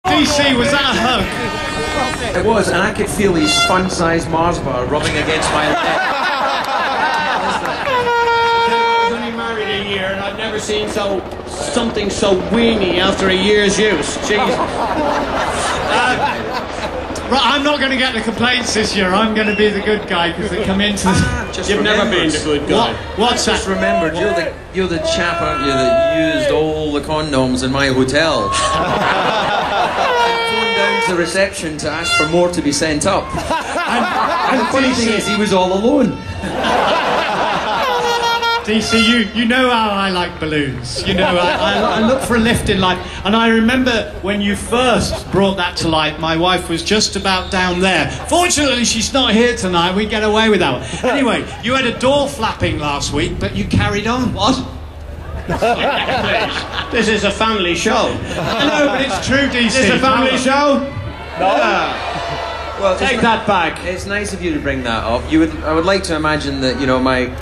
DC, was that a hug? It was, and I could feel his fun-sized Mars bar rubbing against my neck. I was only married a year, and I've never seen something so weeny after a year's use. Jesus. Right, I'm not going to get the complaints this year. I'm going to be the good guy because they come into. You've never been the good guy. What's that? Just remembered, you're the chap, aren't you, that used all the condoms in my hotel. To the reception to ask for more to be sent up. And the funny thing is, he was all alone. DC, you know how I like balloons. You know, I look for a lift in life. And I remember when you first brought that to light, my wife was just about down there. Fortunately, she's not here tonight. We get away with that one. Anyway, you had a door flapping last week, but you carried on. What? This is a family show. No, but it's true, DC. Is this a family show? No. Well, take that back. It's nice of you to bring that up. I would like to imagine that, you know, my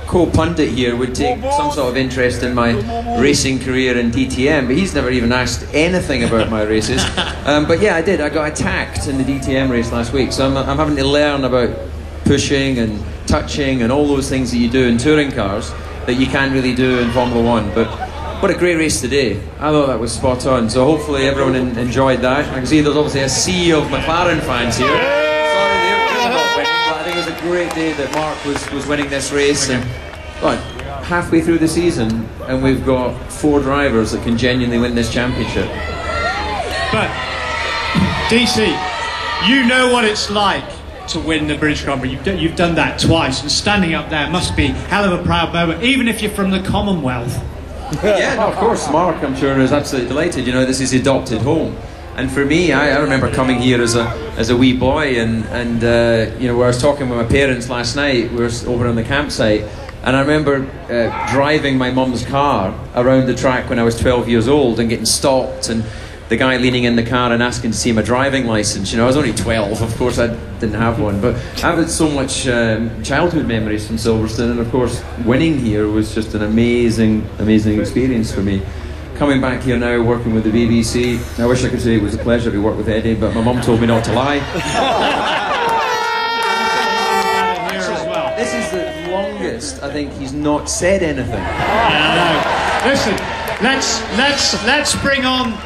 co-pundit here would take some sort of interest in my racing career in DTM, but he's never even asked anything about my races. But yeah, I did. I got attacked in the DTM race last week, so I'm having to learn about pushing and touching and all those things that you do in touring cars that you can't really do in Formula 1. But what a great race today. I thought that was spot on. So hopefully everyone enjoyed that. I can see there's obviously a sea of McLaren fans here. Sorry they're not winning, but I think it was a great day that Mark was winning this race. And God, halfway through the season and we've got 4 drivers that can genuinely win this championship. But DC, you know what it's like to win the British Grand Prix. You've done that twice, and standing up there must be a hell of a proud moment, even if you're from the Commonwealth. Yeah, no, of course, Mark, I'm sure, is absolutely delighted. You know, this is his adopted home. And for me, I remember coming here as a wee boy, and you know, where I was talking with my parents last night, we were over on the campsite, and I remember driving my mum's car around the track when I was 12 years old and getting stopped, and the guy leaning in the car and asking to see my driving licence. You know, I was only 12, of course I didn't have one, but I've had so much childhood memories from Silverstone, and of course winning here was just an amazing experience for me. Coming back here now, working with the BBC, I wish I could say it was a pleasure to work with Eddie, but my mum told me not to lie. This is the longest I think he's not said anything. Yeah, no. Listen, let's bring on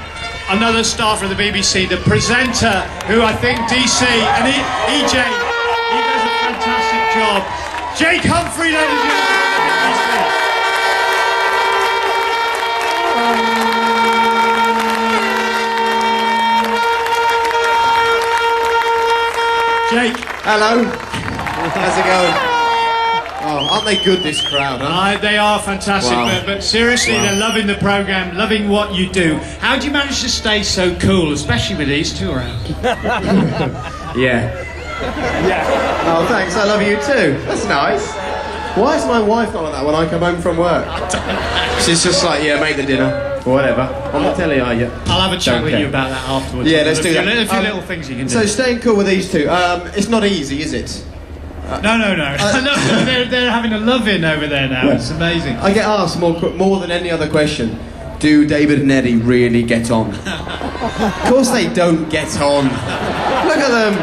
another star from the BBC, the presenter, who I think DC and EJ, he does a fantastic job. Jake Humphrey, ladies and gentlemen. Jake. Hello. How's it going? Oh, aren't they good, this crowd, huh? They are fantastic, Wow. but seriously, Wow. they're loving the programme, loving what you do. How do you manage to stay so cool, especially with these two around? Yeah. Oh, thanks, I love you too. That's nice. Why is my wife not like that when I come home from work? She's just like, yeah, make the dinner, or whatever. On the telly, are you? I'll have a chat Don't with care. you about that afterwards. Yeah, let's do that. A few little things you can do. So staying cool with these two, it's not easy, is it? No. they're having a love-in over there now. Yeah. It's amazing. I get asked more than any other question, do David and Eddie really get on? Of course they don't get on. Look at them.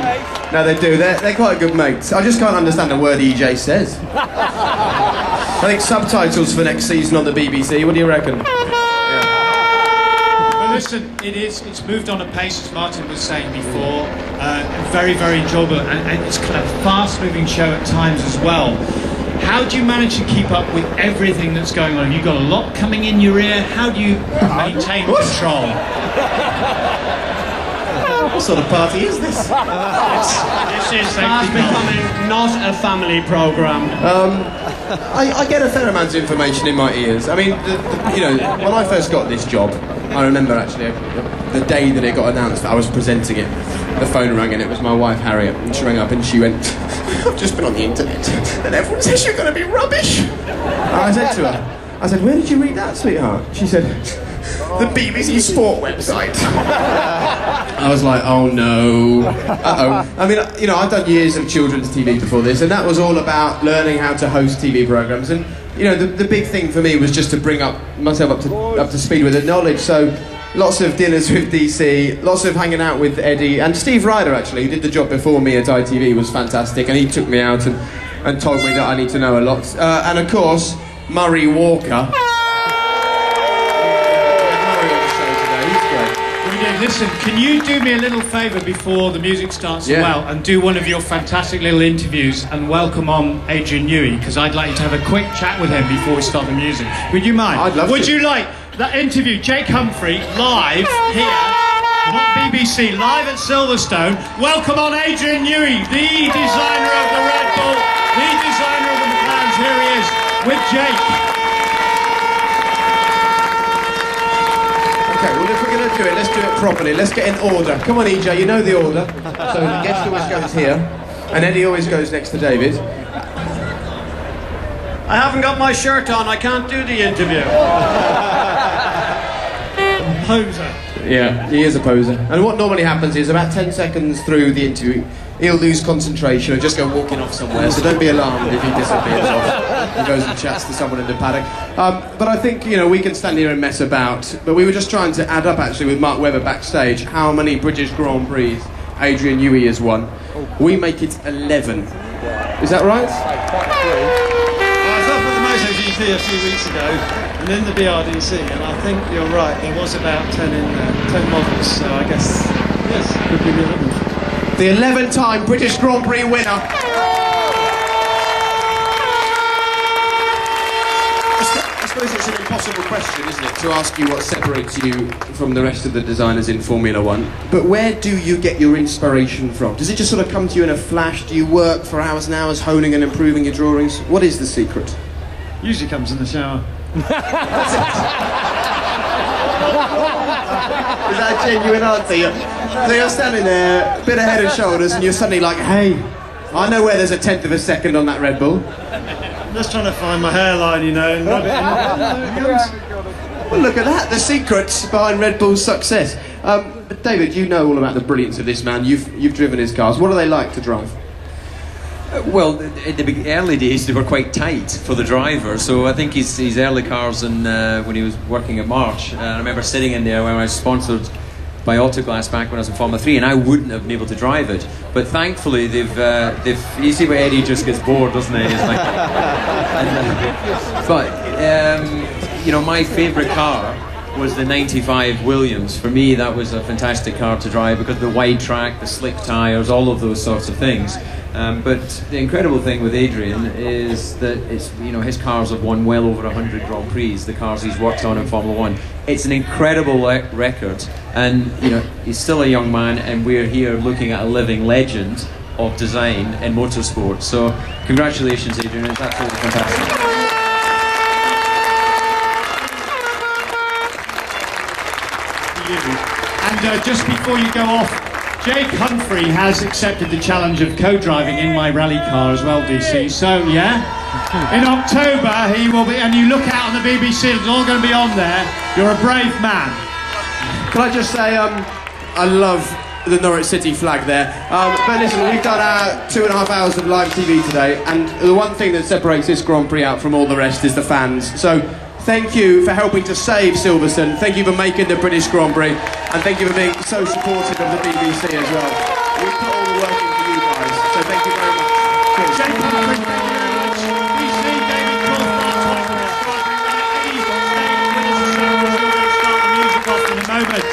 No, they do. They're quite good mates. I just can't understand a word EJ says. I think subtitles for next season on the BBC. What do you reckon? Well, listen, it's moved on a pace, as Martin was saying before. Very, very enjoyable, and it's kind of a fast-moving show at times as well. How do you manage to keep up with everything that's going on? Have you got a lot coming in your ear? How do you maintain control? What sort of party is this? This is fast becoming not a family programme. I get a fair amount of information in my ears. I mean, you know, when I first got this job, I remember actually the day that it got announced that I was presenting it, the phone rang and it was my wife Harriet, and she rang up and she went, I've just been on the internet and everyone says you're going to be rubbish. And I said to her, I said, where did you read that, sweetheart? She said, the BBC Sport website. I was like, oh no. Uh-oh. I mean, you know, I've done years of children's TV before this, and that was all about learning how to host TV programmes. And, you know, the big thing for me was just to bring myself up to speed with the knowledge. So lots of dinners with DC, lots of hanging out with Eddie, and Steve Ryder, actually, who did the job before me at ITV, was fantastic, and he took me out and told me that I need to know a lot. And of course, Murray Walker. Listen, can you do me a little favour before the music starts as well, and do one of your fantastic little interviews and welcome on Adrian Newey, because I'd like you to have a quick chat with him before we start the music. Would you mind? I'd love to. Would you like that interview, Jake Humphrey, live here, not BBC, live at Silverstone? Welcome on Adrian Newey, the designer of the Red Bull, the designer of the McLarens. Here he is with Jake. Okay, well, if we're going to do it, let's do it properly. Let's get in order. Come on, EJ, you know the order. So the guest always goes here, and Eddie always goes next to David. I haven't got my shirt on, I can't do the interview. Poser. Yeah, he is a poser. And what normally happens is about 10 seconds through the interview, he'll lose concentration and just go walking off somewhere. So don't be alarmed if he disappears off and goes and chats to someone in the paddock. But I think, you know, we can stand here and mess about. But we were just trying to add up, actually, with Mark Webber backstage, how many British Grand Prix Adrian Newey has won. We make it 11. Is that right? I was up at the MotoGP a few weeks ago, and in the BRDC, and I think you're right, there was about 10 in there, 10 models, so I guess, yes, could be the 11th. The 11-time British Grand Prix winner. I suppose it's an impossible question, isn't it, to ask you what separates you from the rest of the designers in Formula One. But where do you get your inspiration from? Does it just sort of come to you in a flash? Do you work for hours and hours honing and improving your drawings? What is the secret? Usually comes in the shower. Is that a genuine answer? So you're standing there, a bit of head and shoulders, and you're suddenly like, hey, I know where there's a 1/10 of a second on that Red Bull. I'm just trying to find my hairline, you know, and rub it in. There it goes. Well, look at that, the secret behind Red Bull's success. David, you know all about the brilliance of this man. You've driven his cars. What are they like to drive? Well, in the early days they were quite tight for the driver, so I think his early cars and when he was working at March, I remember sitting in there when I was sponsored by Autoglass back when I was in Formula 3, and I wouldn't have been able to drive it. But thankfully they've you see where Eddie just gets bored, doesn't he? It's like, you know, my favourite car was the 95 Williams. For me, that was a fantastic car to drive because of the wide track, the slick tyres, all of those sorts of things. But the incredible thing with Adrian is that it's, you know, his cars have won well over 100 Grand Prix, the cars he's worked on in Formula 1. It's an incredible record, and you know, he's still a young man, and we're here looking at a living legend of design in motorsport. So congratulations, Adrian, it's absolutely fantastic. And just before you go off, Jake Humphrey has accepted the challenge of co-driving in my rally car as well, DC. So, yeah, in October he will be, and you look out on the BBC, it's all going to be on there. You're a brave man. Can I just say, I love the Norwich City flag there. But listen, we've done our 2.5 hours of live TV today, and the one thing that separates this Grand Prix out from all the rest is the fans. So, thank you for helping to save Silverstone. Thank you for making the British Grand Prix. And thank you for being so supportive of the BBC as well. We put all the work in for you guys. So thank you very much. Cheers. Jake Humphrey, thank you very much. DC, David Coulthard, Eddie, stay with us. We're going to start the music off in a moment.